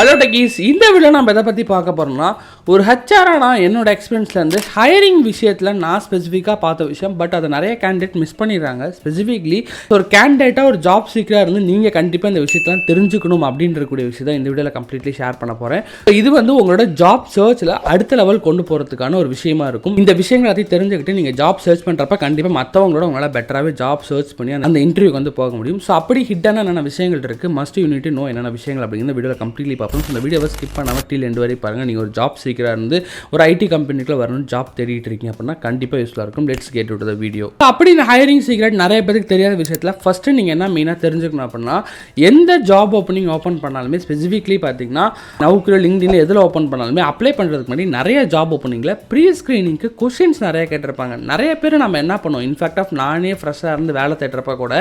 Hello techies, இந்த video நம்ம எதை பற்றி பார்க்க போகிறோம்னா, ஒரு ஹெச்ஆராக என்னோட எக்ஸ்பீரியன்ஸ்லேருந்து ஹையரிங் விஷயத்தில் நான் ஸ்பெசிஃபிக்காக பார்த்த விஷயம். பட் அதை நிறைய கேண்டிடேட் மிஸ் பண்ணிடுறாங்க. ஸ்பெசிஃபிக்லி ஒரு கேண்டிடேட்டாக ஒரு ஜாப் சீக்கராக இருந்து நீங்கள் கண்டிப்பாக இந்த விஷயத்தெலாம் தெரிஞ்சுக்கணும் அப்படின்றக்கூடிய விஷயம் தான் இந்த வீடியோவில் கம்ப்ளீட்லி ஷேர் பண்ண போகிறேன். இது உங்களோட ஜாப் சர்ச்சில் அடுத்த லெவல் கொண்டு போகிறதுக்கான ஒரு விஷயமா இருக்கும். இந்த விஷயங்களை எல்லாத்தையும் தெரிஞ்சுக்கிட்டு நீங்கள் ஜாப் சர்ச் பண்ணுறப்ப கண்டிப்பாக மற்றவங்களோட உங்களால் பெட்டராகவே ஜாப் சர்ச் பண்ணி அந்த இன்டர்வியூக்கு போக முடியும். ஸோ அப்படி ஹிட்டான என்னென்ன விஷயங்கள் இருக்குது, மஸ்ட் யூனிட் நோ என்னென்ன விஷயங்கள் அப்படிங்கிற வீடியோவில் கம்ப்ளீட்லி இந்த வீடியோவை ஸ்கிப் பண்ணாமல் டில் எண்ட் வரை பாருங்கள். நீங்கள் ஒரு ஜாப் சீக்கிரம் இருந்து ஒரு ஐடி கம்பெனிக்குள்ள வரணும், ஜாப் தேடிட்டு இருக்கீங்க அப்படின்னா கண்டிப்பாக யூஸ்ஃபுல்லாக இருக்கும். Let's get to the video. அப்படி இந்த ஹையரிங் சீக்ரெட் நிறைய பேருக்கு தெரியாத விஷயத்தில் ஃபஸ்ட்டு நீங்கள் என்ன மெயினாக தெரிஞ்சுக்கணும் அப்படின்னா, எந்த ஜாப் ஓப்பனிங் ஓப்பன் பண்ணாலுமே ஸ்பெசிஃபிக்லி பார்த்தீங்கன்னா நவுக்கரியோ லிங்க்டின்ல எதில் ஓப்பன் பண்ணாலுமே அப்ளை பண்ணுறதுக்கு முன்னாடி நிறைய ஜாப் ஓப்பனிங்கில் ப்ரீ ஸ்க்ரீனிங்க்கு கொஷின்ஸ் நிறைய கேட்டிருப்பாங்க. நிறைய பேர் நம்ம என்ன பண்ணுவோம், இன்ஃபேக்ட் நானே ஃப்ரெஷ்ஷாக இருந்து வேலை தேடுறப்ப கூட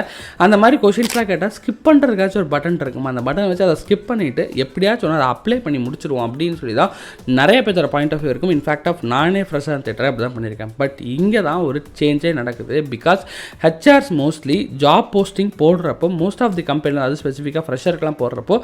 அந்த மாதிரி கொஷின்ஸ்லாம் கேட்டால் ஸ்கிப் பண்ணுறதுக்காச்சும் ஒரு பட்டன் இருக்குமா, அந்த பட்டன் வச்சு அதை ஸ்கிப் பண்ணிவிட்டு எப்படியாச்சும் அதை அப்ளை பண்ணி முடிச்சிருவோம் அப்படின்னு சொல்லி தான் நிறைய பேரோட பாயிண்ட் ஆஃப் வியூ இருக்கும். இன்ஃபேக்ட் நானே ஃப்ரெஷ்ஷாக தேட்டரை அப்படி தான் பண்ணியிருக்கேன். பட் இங்கே தான் ஒரு சேஞ்சே நடக்குது. Because HRs mostly job posting போடுறப்போ மோஸ்ட் ஆஃப் தி கம்பெனியில், அது ஸ்பெசிஃபிக்காக ஃப்ரெஷருக்கெலாம் போடுறப்போ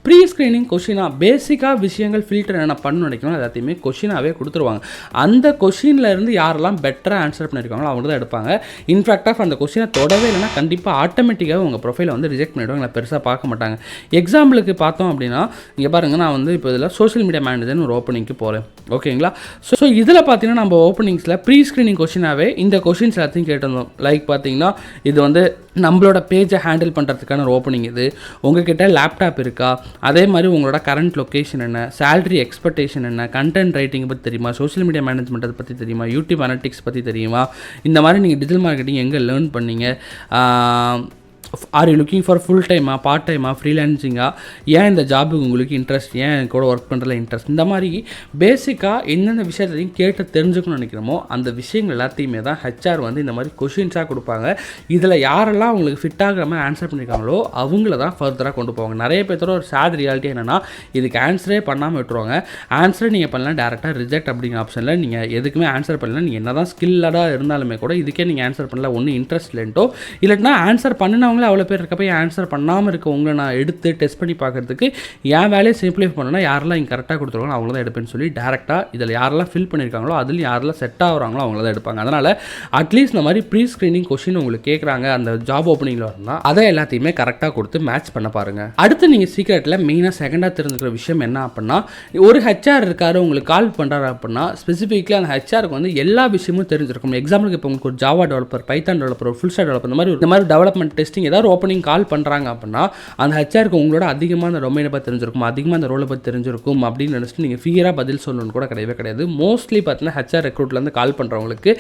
ப்ரீ ஸ்க்ரீனிங் கொஷினாக பேசிக்காக விஷயங்கள் ஃபில்டர் என்ன பண்ணணும் நினைக்கணும் எல்லாத்தையுமே கொஷினாகவே கொடுத்துருவாங்க. அந்த கொஷினில் இருந்து யாரெல்லாம் பெட்டராக ஆன்சர் பண்ணியிருக்காங்களோ அவங்க தான் எடுப்பாங்க. இன்ஃபேக்ட் அந்த கொஷினை தொடவே இல்லைன்னா கண்டிப்பாக ஆட்டோமேட்டிக்காக உங்கள் ப்ரொஃபைலை ரிஜெக்ட் பண்ணிவிடுவாங்க, பெருசாக பார்க்க மாட்டாங்க. எக்ஸாம்பிளுக்கு பார்த்தோம் அப்படின்னா, இங்கே பாருங்கள், நான் இப்போ இதில் சோஷியல் மீடியா மேனேஜர்னு ஒரு ஓப்பனிங்க்கு போகிறேன், ஓகேங்களா. ஸோ இதில் பார்த்தீங்கன்னா நம்ம ஓப்பனிங்ஸில் ப்ரீ ஸ்க்ரீனிங் கொஷினாகவே இந்த கொஷின்ஸ் எல்லாத்தையும் கேட்டிருந்தோம். லைக் பார்த்தீங்கன்னா இது நம்மளோட பேஜை ஹேண்டில் பண்ணுறதுக்கான ஒரு ஓப்பனிங். இது உங்ககிட்ட லேப்டாப் இருக்கா, அதே மாதிரி உங்களோட கரண்ட் லொக்கேஷன் என்ன, சேலரி எக்ஸ்பெக்டேஷன் என்ன, கண்டென்ட் ரைட்டிங் பற்றி தெரியுமா, சோஷியல் மீடியா மேனேஜ்மெண்ட் பற்றி தெரியுமா, யூடியூப் அனலிட்டிக்ஸ் பற்றி தெரியுமா, இந்த மாதிரி நீங்கள் டிஜிட்டல் மார்க்கெட்டிங் எங்கே லேர்ன் பண்ணீங்க, are you looking for full டைமா, பார்ட் டைமா, ஃப்ரீலான்சிங்காக, ஏன் இந்த ஜாபுக்கு உங்களுக்கு இன்ட்ரெஸ்ட், ஏன் கூட ஒர்க் பண்ணுறதுல இன்ட்ரெஸ்ட், இந்த மாதிரி பேசிக்காக எந்தெந்த விஷயத்தையும் கேட்டு தெரிஞ்சுக்கணும்னு நினைக்கிறோமோ அந்த விஷயங்கள் எல்லாத்தையுமே தான் ஹெச்ஆர் இந்த மாதிரி கொஷின்ஸாக கொடுப்பாங்க. இதில் யாரெல்லாம் அவங்களுக்கு ஃபிட் ஆகிற மாதிரி ஆன்சர் பண்ணியிருக்காங்களோ அவங்கள தான் ஃபர்தராக கொண்டு போவாங்க. நிறைய பேர்த்தோட ஒரு சேட் ரியாலிட்டி என்னென்னா, இதுக்கு ஆன்சரே பண்ணாமல் விட்டுருவாங்க. ஆன்சரே நீங்கள் பண்ணலாம், டேரெக்டாக ரிஜெக்ட் அப்படிங்கிற ஆப்ஷனில் நீங்கள் எதுக்குமே ஆன்சர் பண்ணலாம். நீங்கள் என்ன தான் ஸ்கில்லடாக இருந்தாலுமே கூட இதுக்கே நீங்கள் ஆன்சர் பண்ணல, ஒன்றும் இன்ட்ரெஸ்ட் இல்லைன்ட்டோ, இல்லைன்னா ஆன்சர் பண்ணினவங்க அவ்வளோ பேர் இருக்கப்போ ஆன்சர் பண்ணாமல் இருக்க உங்களை நான் எடுத்து டெஸ்ட் பண்ணி பார்க்கறதுக்கு என் வேலையை சிம்பிளிஃபை பண்ணணும்னா யாரெல்லாம் இங்கே கரெக்டாக கொடுத்துருவாங்க அவங்கள தான் எடுப்பேன்னு சொல்லி டேரெக்டாக இதில் யாரெல்லாம் ஃபில் பண்ணியிருக்காங்களோ அதில் யாரெல்லாம் செட் ஆகுறாங்களோ அவங்கள தான் எடுப்பாங்க. அதனால் அட்லீஸ்ட் இந்த மாதிரி ப்ரீ ஸ்க்ரீனிங் கொஷின் உங்களுக்கு கேட்குறாங்க அந்த ஜாப் ஓப்பனிங்கில் வரணும்னா அதை எல்லாத்தையுமே கரெக்டாக கொடுத்து மேட்ச் பண்ண பாருங்கள். அடுத்து நீங்கள் சீக்கிரட்டில் மெயினாக செகண்டாக தெரிஞ்சுக்கிற விஷயம் என்ன அப்படின்னா, ஒரு ஹெச்ஆர் இருக்காரு உங்களுக்கு கால் பண்ணுறாரு அப்படின்னா ஸ்பெசிஃபிக்லி அந்த ஹெச்ஆருக்கு எல்லா விஷயமும் தெரிஞ்சிருக்கும். எக்ஸாம்பிளுக்கு இப்போ உங்களுக்கு ஒரு ஜாவா டெவலப்பர், பைத்தான் டெவலப்பர், ஒரு ஃபுல் ஸ்டாக் டெவலப்பர், இந்த மாதிரி டெவலப்மெண்ட் டெஸ்டிங் ஏதாவது ஓப்பனிங் கால் பண்ணுறாங்க அப்படின்னா அந்த ஹெச்ஆருக்கு உங்களோட அதிகமாக அந்த டொமைனை பற்றி தெரிஞ்சிருக்கும், அதிகமாக அந்த ரோலை பற்றி தெரிஞ்சிருக்கும் அப்படின்னு நினச்சிட்டு நீங்கள் ஃபிகராக பதில் சொல்லணும்னு கூட கிடையவே கிடையாது. மோஸ்ட்லி பார்த்தீங்கன்னா ஹெச்ஆர் ரெக்ரூட்லேருந்து கால் பண்ணுறவங்களுக்கு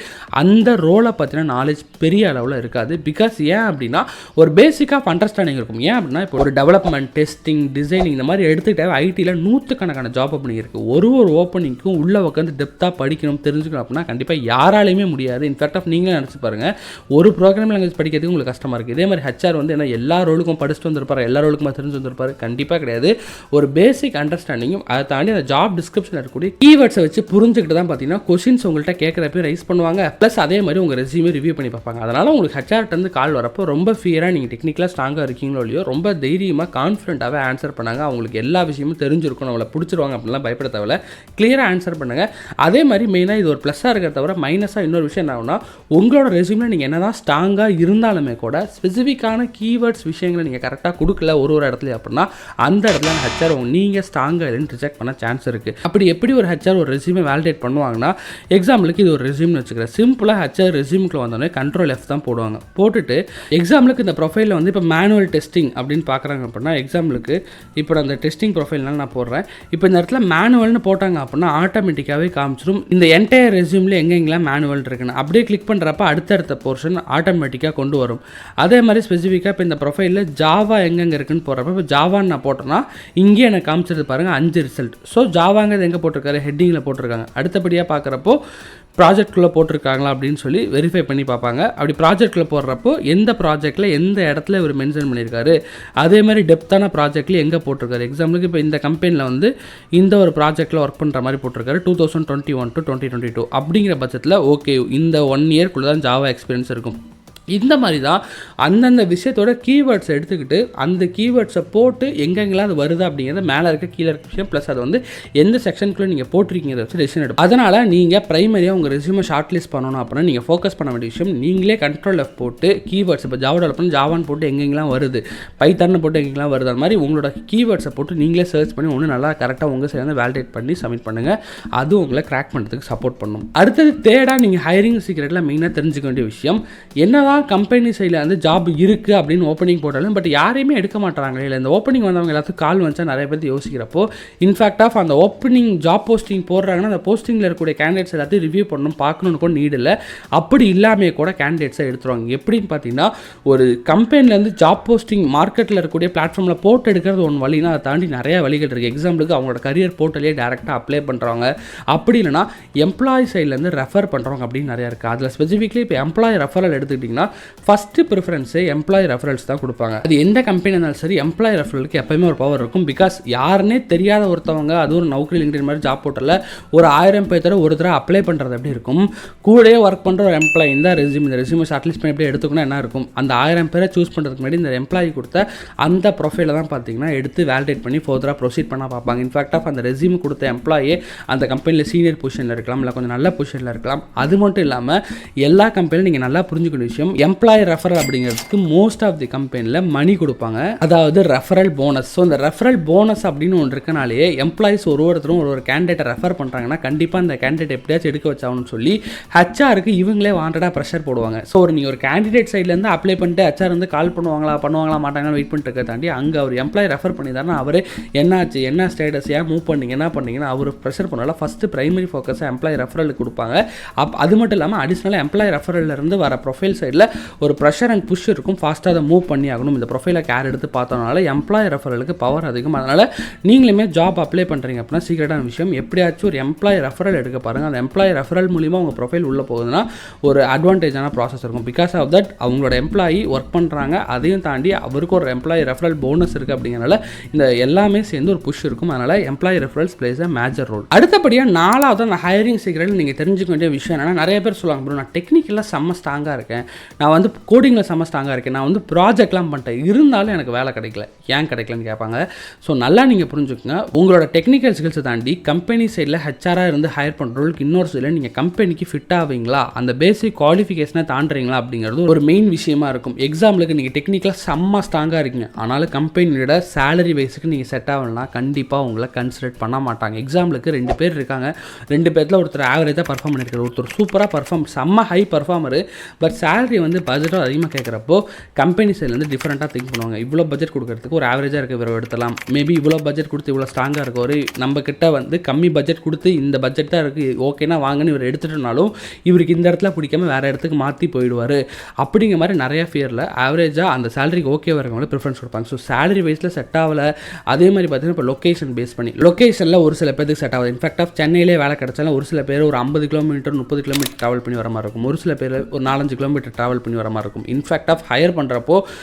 அந்த ரோலை பற்றின நாலேஜ் பெரிய அளவில் இருக்காது. பிகாஸ் ஏன் அப்படின்னா ஒரு பேசிக்காக அண்டர்ஸ்டாண்டிங் இருக்கும். ஏன் அப்படின்னா இப்போ ஒரு டெவலப்மெண்ட், டெஸ்டிங், டிசைனிங் இந்த மாதிரி எடுத்துக்கிட்டே ஐடியில் நூற்றுக்கணக்கான ஜாப் ஓப்பனிங் இருக்குது. ஒரு ஓப்பனிங்க்கும் உள்ளே உட்காந்து டெப்த்தாக படிக்கணும், தெரிஞ்சுக்கணும் அப்படின்னா கண்டிப்பாக யாராலையுமே முடியாது. இன்ஃபேக்ட் நீங்களே நினச்சி பாருங்கள், ஒரு ப்ரோக்ராமிங் லாங்குவேஜ் படிக்கிறதுக்கு உங்களுக்கு கஷ்டமாக இருக்குது. இதே மாதிரி ஹெச்ஆர் என்ன எல்லா ரோலுக்கும் படிச்சுட்டு வந்திருப்பாரு, எல்லா ரோலுக்கும் தெரிஞ்சு வந்திருப்பாரு? கண்டிப்பாக கிடையாது. ஒரு பேசிக் அண்டர்ஸ்டாண்டிங்கும் அதை தாண்டி அந்த ஜாப் டிஸ்கிரிப்ஷனில் இருக்கக்கூடிய கீவேர்ட்ஸை வச்சு புரிஞ்சுக்கிட்டு தான் பார்த்தீங்கன்னா கொஷின்ஸ் உங்கள்கிட்ட கேட்குறப்ப ரைஸ் பண்ணுவாங்க. ப்ளஸ் அதே மாதிரி உங்கள் ரெஸ்யூமே ரிவ்யூ பண்ணி பார்ப்பாங்க. அதனால் உங்களுக்கு ஹெச்ஆர்ட்டேருந்து கால் வரப்போ ரொம்ப ஃபியராக நீங்கள் டெக்னிக்கலாக ஸ்ட்ராங்காக இருக்கீங்களோ இல்லையோ ரொம்ப தைரியமாக கான்ஃபிடென்ட்டாகவே ஆன்சர் பண்ணாங்க. அவங்களுக்கு எல்லா விஷயமும் தெரிஞ்சிருக்கும், அவங்கள பிடிச்சிருவாங்க அப்படின்லாம் பயப்பட தேவையில்ல, கிளியராக ஆன்சர் பண்ணுங்கள். அதே மாதிரி மெயினாக இது ஒரு ப்ளஸ்ஸாக இருக்கிற தவிர மைனஸாக இன்னொரு விஷயம் என்ன ஆகுனா, உங்களோட ரெஸ்யூமில் நீங்கள் என்ன தான் ஸ்ட்ராங்காக இருந்தாலுமே கூட ஸ்பெசிஃபிக்கான கீவேர்ட்ஸ் விஷயங்களை நீங்கள் கரெக்டாக கொடுக்கல ஒரு இடத்துல அப்படின்னா அந்த இடத்துல ஹெச்ஆர் நீங்கள் ஸ்ட்ராங்காக இல்லைன்னு ரிஜெக்ட் பண்ண சான்ஸ் இருக்குது. அப்படி எப்படி ஒரு ஹெச்ஆர் ஒரு ரெஸ்யூமை வேலிடேட் பண்ணுவாங்கன்னா, எக்ஸாம்பிளுக்கு இது ஒரு ரெஸ்யூம்னு வச்சுக்கிறேன். சிம்பிளாக ஹெச்ஆர் ரெஸ்யூமுக்குள்ள வந்தோடனே Ctrl+F தான் போடுவாங்க. போட்டுட்டு எக்ஸாம்பிளுக்கு இந்த ப்ரொஃபைலில் இப்போ மேனுவல் டெஸ்டிங் அப்படின்னு பார்க்குறாங்க அப்படின்னா, எக்ஸாம்பிளுக்கு இப்போ அந்த டெஸ்டிங் ப்ரொஃபைல்னால நான் போடுறேன். இப்போ இந்த இடத்துல மேனுவல்னு போட்டாங்க அப்படின்னா ஆட்டோமேட்டிக்காகவே காமிச்சிடும் இந்த என்டையர் ரெஸ்யூமில் எங்கெங்கெல்லாம் மேனுவல் இருக்குன்னு. அப்படியே கிளிக் பண்ணுறப்ப அடுத்தடுத்த போர்ஷன் ஆட்டோமேட்டிக்காக கொண்டு வரும். அதே மாதிரி ஸ்பெசிஃபிக்காக இப்போ இந்த ப்ரொஃபைலில் ஜாவா எங்கெங்கே இருக்குன்னு போடுறப்ப இப்போ ஜாவான்னு நான் போட்டேன்னா இங்கே எனக்கு காமிச்சிருது பாருங்கள் 5 ரிசல்ட். ஸோ ஜாவாங்கிறது எங்கே போட்டிருக்காரு, ஹெட்டிங்கில் போட்டிருக்காங்க. அடுத்தபடியாக பார்க்குறப்போ ப்ராஜெக்ட்குள்ளே போட்டிருக்காங்களா அப்படின்னு சொல்லி வெரிஃபை பண்ணி பார்ப்பாங்க. அப்படி ப்ராஜெக்ட்டில் போடுறப்போ எந்த ப்ராஜெக்ட்டில் எந்த இடத்துல இவர் மென்ஷன் பண்ணியிருக்காரு, அதே மாதிரி டெப்த்தான ப்ராஜெக்ட்டில் எங்கே போட்டிருக்காரு. எக்ஸாம்பிளுக்கு இப்போ இந்த கம்பெனியில் இந்த ஒரு ப்ராஜெக்ட்டில் ஒர்க் பண்ணுற மாதிரி போட்டிருக்காரு 2021 to 2022 அப்படிங்கிற பட்சத்தில் ஓகே இந்த 1 இயர்க்குள்ளே தான் ஜாவா எக்ஸ்பீரியன்ஸ் இருக்கும். இந்த மாதிரி தான் அந்தந்த விஷயத்தோட கீவேர்ட்ஸ் எடுத்துக்கிட்டு அந்த கீவேர்ட்ஸை போட்டு எங்கெங்கெல்லாம் அது வருது அப்படிங்கிறத மேலே இருக்க கீழே இருக்க விஷயம் ப்ளஸ் அதை வந்து எந்த செக்ஷனுக்குள்ளே நீங்கள் போட்டிருக்கீங்கிறத வச்சு டெசிஷன் எடுக்கும். அதனால் நீங்கள் ப்ரைமரியாக உங்கள் ரெஸ்யூமை ஷார்ட் லிஸ்ட் பண்ணணும் அப்படின்னா நீங்கள் ஃபோக்கஸ் பண்ண வேண்டிய விஷயம் நீங்களே கண்ட்ரோல் எஃப் போட்டு கீவேர்ட்ஸ் இப்போ ஜாவா டெவலப்மெண்ட் ஜாவான்னு போட்டு எங்கெங்கெல்லாம் வருது, பைத்தான்னு போட்டு எங்கெங்கெல்லாம் வருது, அது மாதிரி உங்களோட கீவேர்ட்ஸை போட்டு நீங்களே சர்ச் பண்ணி ஒன்று நல்லா கரெக்டாக உங்கள் சேர்ந்து வேலிடேட் பண்ணி சப்மிட் பண்ணுங்கள். அது உங்களை கிராக் பண்ணுறதுக்கு சப்போர்ட் பண்ணும். அடுத்தது தேர்டாக நீங்கள் ஹைரிங் சீக்ரெட்டில் மெயினாக தெரிஞ்சுக்க வேண்டிய விஷயம், என்னதான் கம்பெனி சைடில் வந்து ஜாப் இருக்குது அப்படின்னு ஓப்பனிங் போட்டாலும் பட் யாரையுமே எடுக்க மாட்டாங்க. இல்லை இந்த ஓப்பனிங் வந்தவங்க எல்லாத்துக்கும் கால் வந்துச்சா நிறைய பேர் யோசிக்கிறப்போ இன்ஃபேக்ட் ஆஃப் அந்த ஓப்பனிங் ஜாப் போஸ்டிங் போடுறாங்கன்னா அந்த போஸ்டிங்கில் இருக்கக்கூடிய கேண்டிடேட்ஸ் எல்லாத்தையும் ரிவ்யூ பண்ணணும் பார்க்கணுன்னு கூட நீட் இல்லை. அப்படி இல்லாமல் கூட கேண்டிடேட்ஸை எடுத்துருவாங்க. எப்படின்னு பார்த்தீங்கன்னா ஒரு கம்பெனிலேருந்து ஜாப் போஸ்டிங் மார்க்கெட்டில் இருக்கக்கூடிய பிளாட்ஃபார்மில் போட்டு எடுக்கிறது ஒன்று வழினா அதை தாண்டி நிறைய வழிகள் இருக்குது. எக்ஸாம்பிளுக்கு அவங்களோட கரியர் போர்ட்டலே டேரெக்டாக அப்ளை பண்ணுறவங்க, அப்படி இல்லைனா எம்ப்ளாயி சைட்லேருந்து ரெஃபர் பண்ணுறவங்க அப்படின்னு நிறையா இருக்குது. அதில் ஸ்பெசிஃபிக்லி இப்போ எம்ப்ளாயி ரெஃபரல் எடுத்துக்கிட்டிங்கன்னா ஃபஸ்ட்டு ப்ரிஃபரன்ஸே எம்ப்ளாயி ரெஃபரல்ஸ் தான் கொடுப்பாங்க. அது எந்த கம்பெனி இருந்தாலும் சரி எம்ப்ளாயி ரெஃபரலுக்கு எப்போயுமே ஒரு பவர் இருக்கும். பிகாஸ் யாருன்னே தெரியாத ஒருத்தவங்க அது ஒரு நௌக்கரி லிங்க்டின் மாதிரி ஜாப் போர்ட்டலில் ஒரு 1000 பேர் ஒரு தடவை அப்ளை பண்ணுறது எப்படி இருக்கும், கூடயே ஒர்க் பண்ணுற ஒரு எம்ப்ளாயி இந்த ரெஸ்யூமை ஷார்ட்லிஸ்ட் பண்ணி எப்படி எடுத்துக்கணும் என்ன இருக்கும், அந்த 1000 பேரை சூஸ் பண்ணுறதுக்கு முன்னாடி இந்த எம்ப்ளாயி கொடுத்த அந்த ப்ரொஃபைலை தான் பார்த்தீங்கன்னா எடுத்து வேலிடேட் பண்ணி ஃபர்தராக ப்ரொசீட் பண்ண பார்ப்பாங்க. இன்ஃபேக்ட் ஆஃப் அந்த ரெஸ்யூம் கொடுத்த எம்ப்ளாயே அந்த கம்பெனியில் சீனியர் பொசிஷனில் இருக்கலாம், இல்லை கொஞ்சம் நல்ல பொசிஷனில் இருக்கலாம். அது மட்டும் இல்லாமல் எல்லா கம்பெனியும் நீங்கள் நல்லா புரிஞ்சுக்கக்கூடிய விஷயம், எம்ப்ளாயி ரெஃபரல் அப்படிங்கிறதுக்கு மோஸ்ட் ஆஃப் தி கம்பெனியில் மணி கொடுப்பாங்க, அதாவது ரெஃபரல் போனஸ். ஸோ இந்த ரெஃபரல் போனஸ் அப்படின்னு ஒன்று இருக்கனாலே எம்ப்ளாயிஸ் ஒருத்தரும் ஒரு கேண்டிடேட்டை ரெஃபர் பண்ணுறாங்கன்னா கண்டிப்பாக அந்த கேண்டிடேட் எப்படியாச்சும் எடுக்க வச்சாகணும்னு சொல்லி ஹெச்ஆருக்கு இவங்களே வாண்டடாக ப்ரெஷர் போடுவாங்க. ஸோ நீங்கள் ஒரு கேண்டிடேட் சைட்லேருந்து அப்ளை பண்ணிட்டு ஹெச்ஆர் வந்து கால் பண்ணுவாங்களா மாட்டாங்கன்னு வெயிட் பண்ணிட்டு இருக்க தாண்டி அங்கே அவர் எம்ப்ளாயி ரெஃபர் பண்ணிதாருன்னா அவர் என்னாச்சு, என்ன ஸ்டேட்டஸ், ஏன் மூவ் பண்ணீங்க, என்ன பண்ணீங்கன்னா அவர் ப்ரெஷர் பண்ணால ஃபஸ்ட்டு பிரைமரி ஃபோக்கஸை எம்ப்ளாயி ரெஃபரலுக்கு கொடுப்பாங்க. அது மட்டும் இல்லாமல் அடிஷ்னலாக எம்ப்ளாயி ரெஃபரல்லேருந்து வர ப்ரொஃபைல் சைடில் ஒரு ப்ரெஷர் அண்ட் புஷ் இருக்கும், ஃபாஸ்ட்டாக அதை மூவ் பண்ணி ஆகணும். இந்த ப்ரொஃபைலை கேர் எடுத்து பார்த்தோம்னால எம்ப்ளாயி ரெஃபரலுக்கு பவர் அதிகம். அதனால் நீங்களுமே ஜாப் அப்ளை பண்ணுறீங்க அப்படின்னா சீக்கிரட்டான விஷயம் எப்படியாச்சும் ஒரு எம்ப்ளாயி ரெஃபரல் எடுக்க பாருங்கள். அந்த எம்ப்ளாயி ரெஃபரல் மூலிமா உங்கள் ப்ரொஃபைல் உள்ளே போகுதுன்னா ஒரு அட்வான்டேஜான ப்ராசஸ் இருக்கும். பிகாஸ் ஆஃப் தட் அவங்களோட எம்ப்ளாயி ஒர்க் பண்ணுறாங்க, அதையும் தாண்டி அவருக்கு ஒரு எம்ப்ளாயி ரெஃபரல் போனஸ் இருக்குது. அப்படிங்கிறனால இந்த எல்லாமே சேர்ந்து ஒரு புஷ் இருக்கும். அதனால் employee referrals plays a major role. அடுத்தபடியாக நாலாவது அந்த ஹையரிங் சீக்ரெட்டில் நீங்கள் தெரிஞ்சுக்க வேண்டிய விஷயம் என்னன்னா, நிறைய பேர் சொல்லுவாங்க ப்ரோ நான் டெக்னிக்கலாக செம்ம ஸ்ட்ராங்காக இருக்கேன், நான் வந்து கோடிங்கில் செம்ம ஸ்ட்ராங்காக இருக்கேன், நான் வந்து ப்ராஜெக்ட்லாம் பண்ணிட்டேன், இருந்தாலும் எனக்கு வேலை கிடைக்கல, ஏன் கிடைக்கலன்னு கேட்பாங்க. ஸோ நல்லா நீங்கள் புரிஞ்சுக்கோங்க, உங்களோட டெக்னிக்கல் ஸ்கில்ஸை தாண்டி கம்பெனி சைடில் ஹெச்ஆராக இருந்து ஹையர் பண்ணுறவங்களுக்கு இன்னொரு சைடில் நீங்கள் கம்பெனிக்கு ஃபிட் ஆவீங்களா, அந்த பேசிக் குவாலிஃபிகேஷனை தாண்டுறீங்களா அப்படிங்கிறது ஒரு மெயின் விஷயமா இருக்கும். எக்ஸாம்பிளுக்கு நீங்கள் டெக்னிக்கலாக செம்ம ஸ்ட்ராங்காக இருக்கீங்க, ஆனாலும் கம்பெனியோட சேலரி வைஸுக்கு நீங்கள் செட் ஆகலைன்னா கண்டிப்பாக உங்களை கன்சிடர் பண்ண மாட்டாங்க. எக்ஸாம்பிளுக்கு 2 பேர் இருக்காங்க, 2 பேரில் ஒருத்தர் ஆவரேஜாக பர்ஃபார்ம் பண்ணியிருக்காரு, ஒருத்தர் சூப்பராக பர்ஃபார்ம் செம்ம ஹை பர்ஃபார்மரு, பட் சேலரி வந்து பட்ஜெட்டாக அதிகமாக கேட்குறப்போ கம்பெனி சைட்லேருந்து டிஃப்ரெண்ட்டாக திங்க் பண்ணுவாங்க. இவ்வளோ பட்ஜெட் கொடுக்கறதுக்கு ஒரு ஆவரேஜாக இருக்க இவரை எடுத்தலாம், மேபி இவ்வளோ பட்ஜெட் கொடுத்து இவ்வளோ ஸ்ட்ராங்காக இருக்க ஒரு நம்ம கிட்ட வந்து கம்மி பட்ஜெட் கொடுத்து இந்த பட்ஜெட் தான் இருக்குது ஓகேனா வாங்கன்னு இவர் எடுத்துட்டனாலும் இவருக்கு இந்த இடத்துல பிடிக்காம வேறு இடத்துக்கு மாற்றி போயிடுவார். அப்படிங்கிற மாதிரி நிறைய ஃபியரில் ஆவரேஜாக அந்த சேலரிக்கு ஓகேவாக இருக்கவங்களே ப்ரிஃபரன்ஸ் கொடுப்பாங்க. ஸோ சேலரி வைஸில் செட் ஆகலை. அதே மாதிரி பார்த்தீங்கன்னா இப்போ லொக்கேஷன் பேஸ் பண்ணி லொக்கேஷனில் ஒரு சில பேருக்கு செட் ஆகுது. இன்ஃபேக்ட் ஆஃப் சென்னையிலே வேலை கிடைச்சாலும் ஒரு சில பேர் ஒரு 50 கிலோமீட்டர் 30 கிலோமீட்டர் ட்ராவல் பண்ணி வர மாதிரி இருக்கும், ஒரு சில பேர் ஒரு 4-5 கிலோமீட்டர் ட்ராவல் பண்ணி வர மாதிரி இருக்கும். இன்ஃபேக்ட் ஆஃப் ஹையர் பண்ணுறப்போ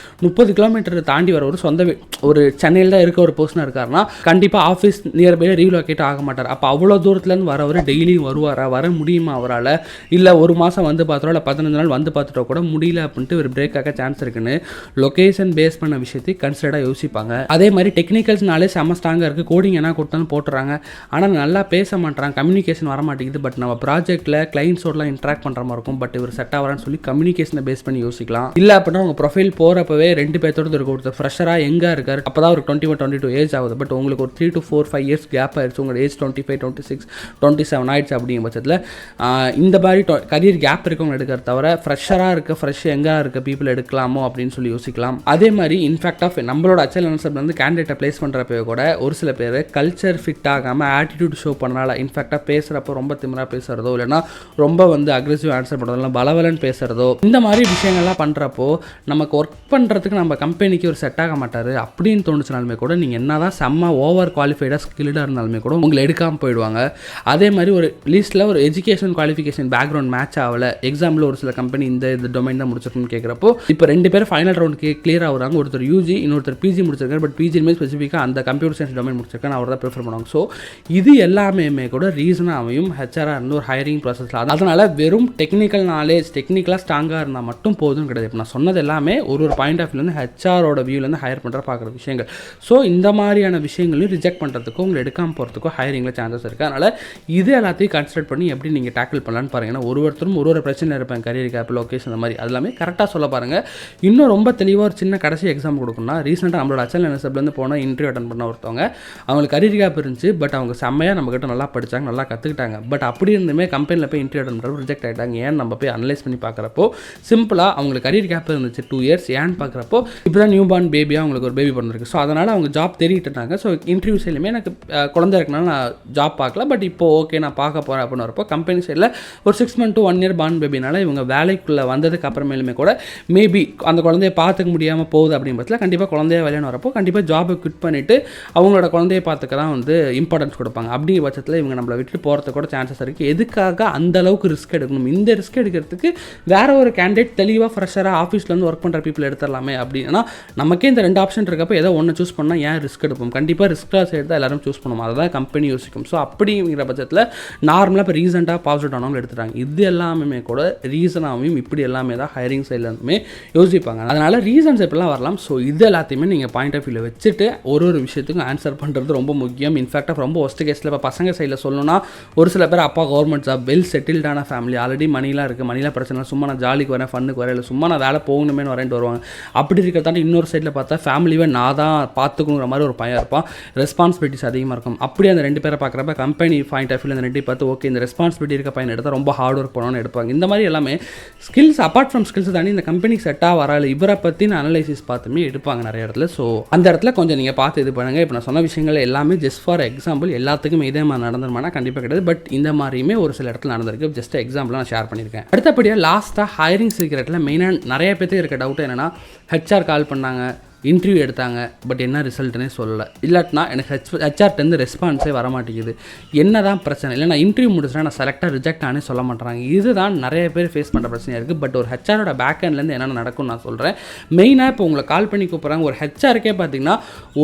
30 கிலோமீட்டர் தாண்டி வர ஒரு சொந்த ஒரு சென்னையில் தான் இருக்க ஒரு பர்சனாக இருக்காருன்னா கண்டிப்பாக ஆஃபீஸ் நியர்பை ரீலோகேட் ஆக மாட்டார். அப்போ அவ்வளோ தூரத்துலேருந்து வரவர் டெய்லியும் வருவாரா, வர முடியுமா அவரால், இல்லை ஒரு மாதம் வந்து பார்த்துட்டோம் இல்லை 15 நாள் வந்து பார்த்துட்டோ கூட முடியல அப்படின்ட்டு ஒரு பிரேக் ஆக சான்ஸ் இருக்குன்னு லொக்கேஷன் பேஸ் பண்ண விஷயத்தை கன்சிடராக யோசிப்பாங்க. அதே மாதிரி டெக்னிக்கல்ஸ்னாலே செம்ம ஸ்ட்ராங்காக இருக்குது, கோடிங் என்ன கொடுத்தாலும் போட்டுறாங்க, ஆனால் நல்லா பேச மாட்டாங்க, கம்யூனிகேஷன் வர மாட்டேங்குது, பட் நம்ம ப்ராஜெக்ட்டில் கிளைண்ட்ஸோடலாம் இன்ட்ராக்ட் பண்ணுற மாதிரி இருக்கும், பட் இவர் செட் ஆகிறான்னு சொல்லி கம்யூனிகேஷனை பேஸ் பண்ணி யோசிக்கலாம். இல்லை அப்படின்னா உங்கள் ப்ரொஃபைல் போகிறப்பவே 2 பேர்த்தோடு இருக்கும், ஒருத்தர் ஃப்ரெஷராக எங்கே இருக்கார், அப்போ தான் ஒரு 21-22 ஏஜ் ஆகுது, பட் உங்களுக்கு ஒரு 3 to 4-5 இயர்ஸ் கேப் ஆயிடுச்சு, உங்களோட ஏஜ் 25, 26, 27 ஆயிடுச்சு. அப்படிங்கிற பட்சத்தில் இந்த மாதிரி கரியர் கேப் இருக்கவங்க எடுக்கிறத தவிர ஃப்ரெஷராக இருக்க எங்கே இருக்க பீப்புள் எடுக்கலாமோ அப்படின்னு சொல்லி யோசிக்கலாம். அதே மாதிரி இன்ஃபேக்ட் ஆஃப் நம்மளோட அச்சல் வந்து கேண்டிடேட்டை பிளேஸ் பண்ணுறப்ப கூட ஒரு சில பேர் கல்ச்சர் ஃபிட் ஆகாமல் ஆட்டிடியூட் ஷோ பண்ணனால இன்ஃபேக்டாக பேசுகிறப்போ ரொம்ப திமிராக பேசுகிறதோ இல்லைனா ரொம்ப வந்து அக்ரெசிவ் ஆன்சர் பண்ணுறதோ இல்லை பலவலன்னு பேசுகிறதோ இந்த மாதிரி விஷயங்கள்லாம் பண்ணுறப்போ நமக்கு ஒர்க் பண்ணுறதுக்கு நம்ம கம்பெனிக்கு ஒரு செட் ஆக மாட்டார் அப்படின்னு தோணுச்சுனாலுமே கூட நீங்கள் என்ன தான் செம்ம ஓவர் குவாலிஃபைடாக ஸ்கில்டாக இருந்தாலுமே கூட உங்களை எடுக்காமல் போயிடுவாங்க. அதே மாதிரி ஒரு லீஸ்ட்டில் ஒரு எஜுகேஷன் குவாலிஃபிகேஷன் பேக்ரவுண்ட் மேட்ச் ஆகலை, எக்ஸாம்பிள் ஒரு சில கம்பெனி இந்த டொமைன் தான் முடிச்சிருக்குன்னு கேட்குறப்போ இப்போ 2 பேர் ஃபைனல் ரவுண்டுக்கு கிளியர் ஆகுறாங்க, ஒருத்தர் யூஜி இன்னொருத்தர் பிஜி முடிச்சிருக்காரு, பட் பிஜியுமே ஸ்பெசிஃபிக்காக அந்த கம்ப்யூட்டர் சயின்ஸ் டொமைன் முடிச்சிருக்கான்னு அவர் தான் ப்ரிஃபர் பண்ணுவாங்க. ஸோ இது எல்லாமே கூட ரீசனாக அமையும் ஹெச்ஆராக இருந்து ஒரு ஹையரிங் ப்ராசஸில். அதனால் வெறும் டெக்னிக்கல் நாலேஜ் டெக்னிக்கலாக ஸ்ட்ராங்காக இருந்தால் இருந்தால் மட்டும் போதும் கிடையாது. இப்போ நான் சொன்னது எல்லாமே ஒரு பாயிண்ட் ஆஃப் வியூலேருந்து ஹெச்ஆரோட வியூலேருந்து ஹையர் பண்ணுற பார்க்குற விஷயங்கள். ஸோ இந்த மாதிரியான விஷயங்களையும் ரிஜெக்ட் பண்ணுறதுக்கோ உங்களை எடுக்காமல் போகிறதுக்கோ ஹையரிங்கில் சான்சஸ் இருக்குது. அதனால் இது எல்லாத்தையும் கன்சிடர் பண்ணி எப்படி நீங்கள் டேக்கிள் பண்ணலான்னு பாருங்கள். ஏன்னா ஒருத்தரும் ஒரு பிரச்சனை இருப்பாங்க, கரியர் கேப், லொக்கேஷன், அந்த மாதிரி அது எல்லாமே கரெக்டாக சொல்ல பாருங்கள். இன்னும் ரொம்ப தெளிவாக ஒரு சின்ன கடைசி எக்ஸாம் கொடுக்கணும்னா, ரீசெண்டாக நம்மளோட HLNSலேருந்து போனால் இன்டர்வியூ அட்டன் பண்ண ஒருத்தவங்க, அவங்களுக்கு கரியர் கேப் இருந்துச்சு. பட் அவங்க செம்மையாக நம்மக்கிட்ட நல்லா படித்தாங்க, நல்லா கற்றுக்கிட்டாங்க. பட் அப்படி இருந்துமே கம்பெனியில் போய் இன்டர்வியூ அட்டன் பண்ணுறப்போ ரிஜெக்ட் ஆகிட்டாங்க. ஏன் நம்ம போய் அனலைஸ் பண்ணி பார்க்குறப்போ சிம்பிளாக அவங்களுக்கு கரியர் கேப் இருந்துச்சு 2 இயர்ஸ். ஏன்னு பார்க்குறப்போ இப்போ தான் நியூ பார்ன் பேபியாக அவங்களுக்கு ஒரு பேபி பிறந்திருக்கு. ஸோ அதனால் அவங்க ஜாப் தேடிட்டு இருந்தாங்க. ஸோ இன்டர்வியூ சைட்லையுமே எனக்கு குழந்தை இருக்கனால நான் ஜாப் பார்க்கல, பட் இப்போ ஓகே நான் பார்க்க போகிறேன் அப்படின்னு வரப்போ கம்பெனி சைடில் ஒரு 6 month to 1 year பார்ன் பேபினால இவங்க வேலைக்குள்ளே வந்ததுக்கு அப்புறமேலுமே கூட மேபி அந்த குழந்தைய பார்த்துக்க முடியாமல் போகுது அப்படின்றதுல கண்டிப்பாக குழந்தைய வேலைன்னு வரப்போ கண்டிப்பாக ஜாபை குவிட் பண்ணிவிட்டு அவங்களோட குழந்தைய பார்த்துக்க தான் வந்து இம்பார்ட்டன்ஸ் கொடுப்பாங்க. அப்படிங்கிற பட்சத்தில் இவங்க நம்மளை விட்டு போகிறதுக்கு கூட சான்சஸ் இருக்குது. எதுக்காக அந்த அளவுக்கு ரிஸ்க் எடுக்கணும்? இந்த ரிஸ்க் எடுக்கிறதுக்கு வேற ஒரு கேண்டிடேட் தெளிவாக ஃப்ரெஷராக ஆஃபீஸ்லேருந்து ஒர்க் பண்ணுற பீப்பிள் எடுத்துடலாமே அப்படின்னா, நமக்கே இந்த 2 ஆப்ஷன் இருக்கப்போ ஏதோ ஒன்று சூஸ் பண்ணால் ஏன் ரிஸ்க் எடுப்போம்? கண்டிப்பாக ரிஸ்க்காக சைடு தான் எல்லாரும் சூஸ் பண்ணுவோம். அதை தான் கம்பெனி யோசிக்கும். ஸோ அப்படிங்கிற பட்சத்தில் நார்மலாக இப்போ ரீசெண்டாக பாசிட்டிவ் ஆனவங்க எடுத்துட்டாங்க. இது எல்லாமே கூட ரீசனாகவும் இப்படி எல்லாமே தான் ஹையரிங் சைட்லேருந்துமே யோசிப்பாங்க. அதனால் ரீசன்ஸ் எப்படிலாம் வரலாம். ஸோ இது எல்லாத்தையுமே நீங்கள் பாயிண்ட் ஆஃப் வியூவில் வச்சுட்டு ஒரு விஷயத்துக்கும் ஆன்சர் பண்ணுறது ரொம்ப முக்கியம். இன்ஃபேக்டாக ரொம்ப ஒஸ்ட் கேஸில் இப்போ பசங்க சைடில் சொல்லணும்னா, ஒரு சில பேர் அப்பா கவர்மெண்ட் ஜாப், வெல் செட்டில்டான ஃபேமிலி, ஆல்ரெடி மணிலாம் இருக்குது, மணிலாம் பிரச்சனை, சும்மா நான் ஜாலிக்கு வரேன், ஃபன்னுக்கு வரேன், இல்லை சும்மா நான் வேலை போகணுமே வரேன்ட்டு வருவாங்க. அப்படி இருக்கிறதாண்டி இன்னொரு சைடில் பார்த்தா ஃபேமிலியை நான் தான் பார்த்துக்கணுங்கிற மாதிரி ஒரு பையன் இருப்பான். ரெஸ்பான்சிபிலிட்டிஸ் அதிகமாக இருக்கும். அப்படி அந்த 2 பேரை பார்க்குறப்ப கம்பெனி பாயிண்ட் ஆஃப் வியூவில் அந்த 2 பார்த்து ஓகே இந்த ரெஸ்பான்சிபிலிட்டி இருக்க பையன் எடுத்தால் ரொம்ப ஹார்ட் ஒர்க் பண்ணணும்னு எடுப்பாங்க. இந்த மாதிரி எல்லாமே ஸ்கில்ஸ் அப்பார்ட் ஃப்ரம் ஸ்கில்ஸ் தாண்டி இந்த கம்பெனி செட்டாக வராது இவரை பற்றின அனலைசிஸ் பார்த்துமே எடுப்பாங்க நிறைய இடத்துல. ஸோ அந்த இடத்துல கொஞ்சம் நீங்கள் பார்த்து இது பண்ணுங்கள். இப்போ நான் சொன்ன விஷயங்கள் எல்லாமே ஜஸ்ட் ஃபார் எக்ஸாம்பிள். எல்லாத்துக்கும் இதே மாதிரி நடந்துருமானா கண்டிப்பாக கிடையாது. பட் இந்த மாதிரியுமே ஒரு சில இடத்துல நடந்திருக்கு. ஜஸ்ட் எக்ஸாம்பிள் நான் ஷேர் பண்ணியிருக்கேன். அடுத்தபடியாக லாஸ்ட்டாக ஹையரிங் சீக்கிரட்டில் மெயினாக நிறைய பேருக்கு இருக்க டவுட் என்னென்னா, ஹெச்ஆர் கால் பண்ணாங்க, இன்டர்வியூ எடுத்தாங்க, பட் என்ன ரிசல்ட்னே சொல்லலை. இல்லாட்டினா எனக்கு ஹெச்ஆர்ட்டேருந்து ரெஸ்பான்ஸே வர மாட்டேங்குது. என்ன தான் பிரச்சனை? இல்லை நான் இன்டர்வியூ முடிச்சுனா நான் செலக்டாக ரிஜெக்ட் ஆனே சொல்ல மாட்டேறாங்க. இதுதான் நிறைய பேர் ஃபேஸ் பண்ணுற பிரச்சனையாக இருக்குது. பட் ஒரு ஹெச்ஆரோட பேக் ஹேண்ட்லேருந்து என்னென்ன நடக்கும்னு நான் சொல்கிறேன். மெயினாக இப்போ உங்களை கால் பண்ணி கூப்பிட்றாங்க. ஒரு ஹெச்ஆருக்கே பார்த்தீங்கன்னா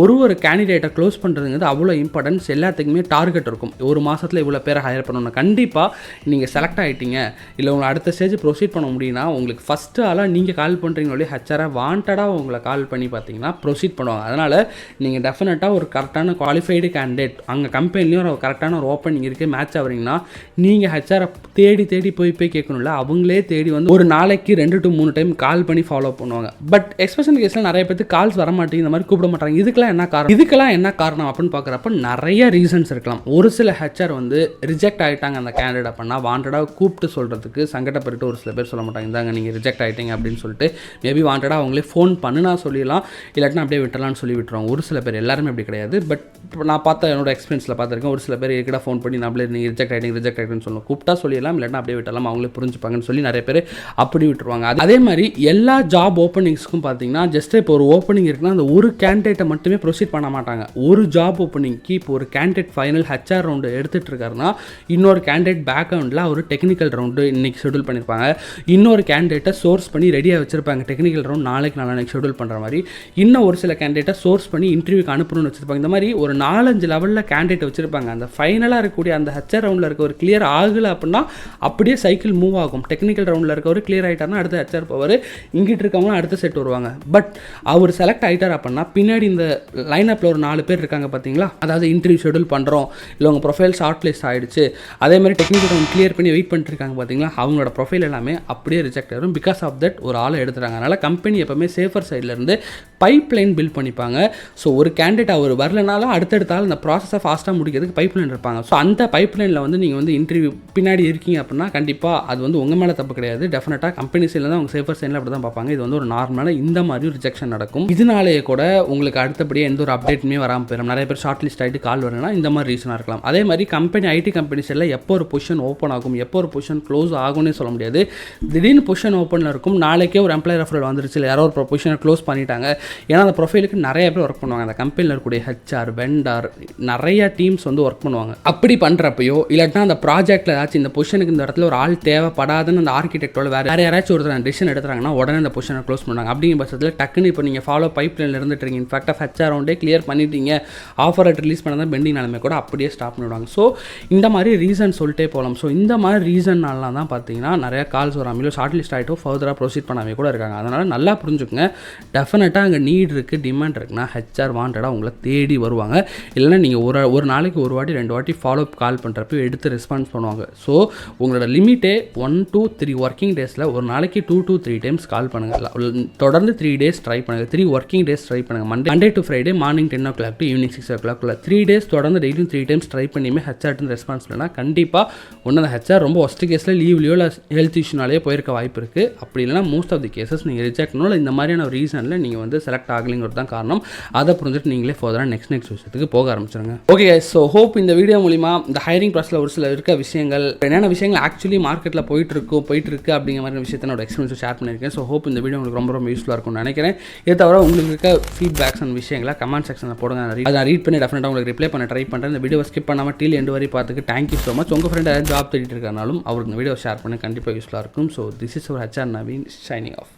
ஒரு கேண்டிடேட்டை க்ளோஸ் பண்ணுறதுங்கிறது அவ்வளோ இம்பார்ட்டன்ஸ். எல்லாத்துக்குமே டார்கெட் இருக்கும். ஒரு மாதத்தில் இவ்வளோ பேரை ஹையர் பண்ணணும். கண்டிப்பாக நீங்கள் செலக்ட் ஆகிட்டீங்க, இல்லை உங்களை அடுத்த ஸ்டேஜ் ப்ரொசீட் பண்ண முடியும்னா உங்களுக்கு ஃபஸ்ட்டு ஆளாக நீங்கள் கால் பண்ணுறீங்களே ஹெச்ஆரை வாண்டடாக உங்களை கால் பண்ணி ப்ரொசீட் பண்ணுவாங்க. அதனால் நீங்கள் டெஃபினட்டாக ஒரு கரெக்டான குவாலிஃபைடு கேண்டிடேட் அங்கே கம்பெனிலையும் ஒரு கரெக்டான ஒரு ஓப்பனிங் இருக்குது, மேட்ச் ஆகிறீங்கன்னா நீங்கள் ஹெச்ஆரை தேடி போய் கேட்கணும்ல. அவங்களே தேடி வந்து ஒரு நாளைக்கு 2 to 3 டைம் கால் பண்ணி ஃபாலோ பண்ணுவாங்க. பட் எக்ஸ்பெஷன் கேஸில் நிறைய பேருக்கு கால்ஸ் வர மாட்டேங்குது, இந்த மாதிரி கூப்பிட மாட்டாங்க. இதுக்கெல்லாம் என்ன காரணம் அப்படின்னு பார்க்குறப்ப நிறைய ரீசன்ஸ் இருக்கலாம். ஒரு சில ஹெச்ஆர் வந்து ரிஜெக்ட் ஆகிட்டாங்க அந்த கேண்டிடேட் அப்படின்னா வாண்டடாக கூப்பிட்டு சொல்கிறதுக்கு சங்கடப்பட்டு ஒரு சில பேர் சொல்ல மாட்டாங்க, இந்தாங்க நீங்கள் ரிஜெக்ட் ஆகிட்டீங்க அப்படின்னு சொல்லிட்டு. மேபி வாண்டடாக அவங்களே ஃபோன் பண்ணுனா சொல்லலாம், இல்லாட்டினா அப்படியே விட்டுறலான்னு சொல்லி விட்டுருவாங்க. ஒரு சில பேர், எல்லாருமே அப்படி கிடையாது. பட் நான் பார்த்த என்னோட எக்ஸ்பீரியன்ஸில் பார்த்துருக்கேன். ஒரு சில பேர் எக்கிட்ட ஃபோன் பண்ணி நம்மளே நீங்கள் ரிஜெக்ட் ஆகிட்டுன்னு சொல்லணும், கூப்பிட்டா சொல்லிடலாம், இல்லைனா அப்படியே விட்டலாம், அவங்களே புரிஞ்சுப்பாங்கன்னு சொல்லி நிறைய பேர் அப்படி விட்டுருவாங்க. அதே மாதிரி எல்லா ஜாப் ஓப்பனிங்ஸ்க்கும் பார்த்தீங்கன்னா ஜஸ்ட் இப்போ ஒரு ஓப்பனிங் இருக்குன்னா அந்த ஒரு கேண்டிடேட்டை மட்டுமே ப்ரொசீட் பண்ண மாட்டாங்க. ஒரு ஜாப் ஓப்பனிங்க்கு இப்போ ஒரு கேண்டிடேட் ஃபைனல் ஹெச்ஆர் ரவுண்டு எடுத்துகிட்டு இருக்காருன்னா இன்னொரு கேண்டிடேட் பேக் ரவுண்டில் ஒரு டெக்னிக்கல் ரவுண்டு இன்றைக்கி ஷெடியூல் பண்ணியிருப்பாங்க. இன்னொரு கேண்டிடேட்டை சோர்ஸ் பண்ணி ரெடியாக வச்சுருப்பாங்க, டெக்னிக்கல் ரவுண்ட் நாளைக்கு ஷெடியூல் பண்ணுற மாதிரி. இன்னும் ஒரு சில கேண்டிடேட்டை சோர்ஸ் பண்ணி இன்டர்வியூக்கு அனுப்பணும்னு வச்சுருப்பாங்க. இந்த மாதிரி ஒரு 4-5 லெவலில் கேண்டிடேட் வச்சுருப்பாங்க. அந்த ஃபைனலாக இருக்கக்கூடிய அந்த ஹெச்ஆர் ரவுண்டில் இருக்க ஒரு கிளியர் ஆகலை அப்படின்னா அப்படியே சைக்கிள் மூவ் ஆகும். டெக்னிக்கல் ரவுண்டில் இருக்க ஒரு கிளியர் ஆகிட்டார்னா அடுத்த ஹெச்ஆர் போவார், இங்கிட்டு இருக்கவங்களும் அடுத்த செட் வருவாங்க. பட் அவர் செலக்ட் ஆகிட்டார் அப்படின்னா பின்னாடி இந்த லைனப்பில் ஒரு 4 பேர் இருக்காங்க பார்த்தீங்களா, அதாவது இன்டர்வியூ ஷெடியூல் பண்ணுறோம், இல்லை உங்கள் ப்ரொஃபைல் ஷார்ட் லிஸ்ட் ஆகிடுச்சு, அதே மாதிரி டெக்னிக்கல் ரவுண்ட் கிளியர் பண்ணி வெயிட் பண்ணிட்டு இருக்காங்க பார்த்தீங்களா, அவங்களோட ப்ரொஃபைல் எல்லாமே அப்படியே ரிஜெக்ட் ஆகும். பிகாஸ் ஆஃப் தட் ஒரு ஆளை எடுத்துறாங்க. அதனால் கம்பெனி எப்பவுமே சேஃபர் சைட்லேருந்து பைப்லைன் பில்ட் பண்ணிப்பாங்க. ஸோ ஒரு கேண்டிடேட் அவர் வரலனாலும் அடுத்தடுத்தாலும் இந்த ப்ராசஸை ஃபாஸ்ட்டாக முடிக்கிறதுக்கு பைப்லைன் இருப்பாங்க. ஸோ அந்த பைப்லைனில் வந்து நீங்கள் வந்து இன்டர்வியூ பின்னாடி இருக்கீங்க அப்படின்னா கண்டிப்பாக அது வந்து உங்கள் மேலே தப்பு கிடையாது. டெஃபினட்டாக கம்பெனி சைடில் தான் அவங்க சேஃபர் சைடில் அப்படி தான் பார்ப்பாங்க. இது வந்து ஒரு நார்மலான இந்த மாதிரி ஒரு ரிஜெக்ஷன் நடக்கும். இதனாலேயே கூட உங்களுக்கு அடுத்தபடியே எந்த ஒரு அப்டேட்டுமே வராமல் போயிடும். நிறைய பேர் ஷார்ட் லிஸ்ட் ஆகிட்டு கால் வரணும்னா இந்த மாதிரி ரீசனாக இருக்கலாம். அதே மாதிரி கம்பெனி ஐடி கம்பெனி சைடில் எப்போ ஒரு பொசிஷன் ஓப்பன் ஆகும், எப்போ ஒரு பொசிஷன் க்ளோஸ் ஆகும்னே சொல்ல முடியாது. திடீர்னு பொசிஷன் ஓப்பனில் இருக்கும், நாளைக்கே ஒரு எம்ப்ளாயர் ரெஃபரல் வந்துருச்சு, யாரோ ஒரு பொசிஷனை க்ளோஸ் பண்ணிட்டாங்க, ஏன்னா அந்த ப்ரொஃபைலுக்கு நிறைய பேர் ஒர்க் பண்ணுவாங்க. அந்த கம்பெனியில் இருக்கக்கூடிய ஹெச்ஆர், வெண்டார், நிறைய டீம்ஸ் வந்து ஒர்க் பண்ணுவாங்க. அப்படி பண்ணுறப்பையோ இல்லாட்டினா அந்த ப்ராஜெக்ட்டில் ஏதாச்சும் இந்த பொசிஷனுக்கு இந்த இடத்துல ஒரு ஆள் தேவைப்படாதுன்னு அந்த ஆர்கிடெக்டோட வேறு யாராச்சும் ஒருத்தர் டிசிஷன் எடுத்துறாங்கன்னா உடனே அந்த பொசிஷனை க்ளோஸ் பண்ணுவாங்க. அப்படிங்கிற பட்சத்தில் டக்குன்னு இப்போ நீங்கள் ஃபாலோ பைப்லைனில் இருந்துட்டு இருக்கீங்க, இன்ஃபேக்ட் ஹெச்ஆர் ரவுண்டே கிளியர் பண்ணிட்டீங்க, ஆஃபர் லெட்டர் ரிலீஸ் பண்ணால் தான் பெண்டிங் நிலைமை கூட அப்படியே ஸ்டாப் பண்ணிவிடுவாங்க. ஸோ இந்த மாதிரி ரீசன் சொல்லிட்டே போகலாம். ஸோ இந்த மாதிரி ரீசன்னாலாம் தான் பார்த்தீங்கன்னா நிறையா கால்ஸ் வராமலோ ஷார்ட் லிஸ்ட் ஆகிட்டோ ஃபர்தராக ப்ரொசீட் பண்ணாமே கூட இருக்காங்க. அதனால் நல்லா புரிஞ்சுக்கோங்க, டெஃபினட்டாக அங்கே நீட் இருக்குது, டிமாண்ட் இருக்குன்னா ஹெச்ஆர் வாண்டடாக உங்களை தேடி வருவாங்க. இல்லைன்னா நீங்கள் ஒரு நாளைக்கு ஒரு வாட்டி 2 வாட்டி ஃபாலோ அப் கால் பண்ணுறப்ப எடுத்து ரெஸ்பான்ஸ் பண்ணுவாங்க. ஸோ உங்களோட லிமிட்டே 1 to 3 ஒர்க்கிங் டேஸில் ஒரு நாளைக்கு 2 to 3 டைம்ஸ் கால் பண்ணுங்கள். தொடர்ந்து 3 டேஸ் ட்ரை பண்ணுங்கள், 3 ஒர்க்கிங் டேஸ் ட்ரை பண்ணுங்கள். Monday to Friday morning 10 o'clock to evening 6 o'clock 3 days தொடர்ந்து டெய்லியும் 3 டைம்ஸ் ட்ரை பண்ணியுமே ஹெச்ஆர்ட்டு ரெஸ்பான்ஸ் இல்லைனா கண்டிப்பாக ஒன்று அந்த ஹெச்ஆர் ரொம்ப ஒஸ்ட் கேஸில் லீவ்லையோ இல்லை ஹெல்த் இஷ்யூனாலேயே போயிருக்க வாய்ப்பு இருக்குது. அப்படி இல்லைனா மோஸ்ட் ஆஃப் தி கேசஸ் நீங்கள் ரிஜெக்ட் பண்ணணும். இந்த மாதிரியான ஒரு ரீசனில் நீங்கள் வந்து செலக்ட் ஆகலைங்கிறது தான் காரணம். அதை புரிஞ்சுட்டு நீங்களே ஃபர்தராக நெக்ஸ்ட் விஷயத்துக்கு போக ஆரம்பிச்சிருங்க. ஓகே, ஸோ ஹோப் இந்த வீடியோ மூலிமா இந்த ஹைரிங் ப்ராசஸில் ஒரு சில இருக்க விஷயங்கள், என்னென்ன விஷயங்கள் ஆக்சுவலி மார்க்கெட்டில் போயிட்டு இருக்கு அப்படிங்கிற மாதிரி விஷயத்தை என்னோட எக்ஸ்பீரியன்ஸை ஷேர் பண்ணியிருக்கேன். ஸோ ஹோப் இந்த வீடியோ உங்களுக்கு ரொம்ப யூஸ்ஃபுல்லாக இருக்கும்னு நினைக்கிறேன். இதை தவிர உங்களுக்கு இருக்க ஃபீட்பேக்ஸ் அண்ட் விஷயங்களை கமெண்ட் செக்ஷனில் போடுங்க. அதை ரீட் பண்ணி டெஃபினட்டாக உங்களுக்கு ரிப்ளை பண்ண ட்ரை பண்ணுறேன். இந்த வீடியோ ஸ்கிப் பண்ணாமல் டீல் எண்டு வரை பார்த்துக்கு தேங்க்யூ ஸோ மச். உங்கள் ஃப்ரெண்ட் யாராவது ஜாப் தேடிட்டு இருக்கனாலும் அவருக்கு இந்த வீடியோ ஷேர் பண்ணி கண்டிப்பாக யூஸ்ஃபுல்லாக இருக்கும். ஸோ திஸ் இஸ் ஒரு ஹெச்ஆர் நவீன் ஷைனிங் ஆஃப்.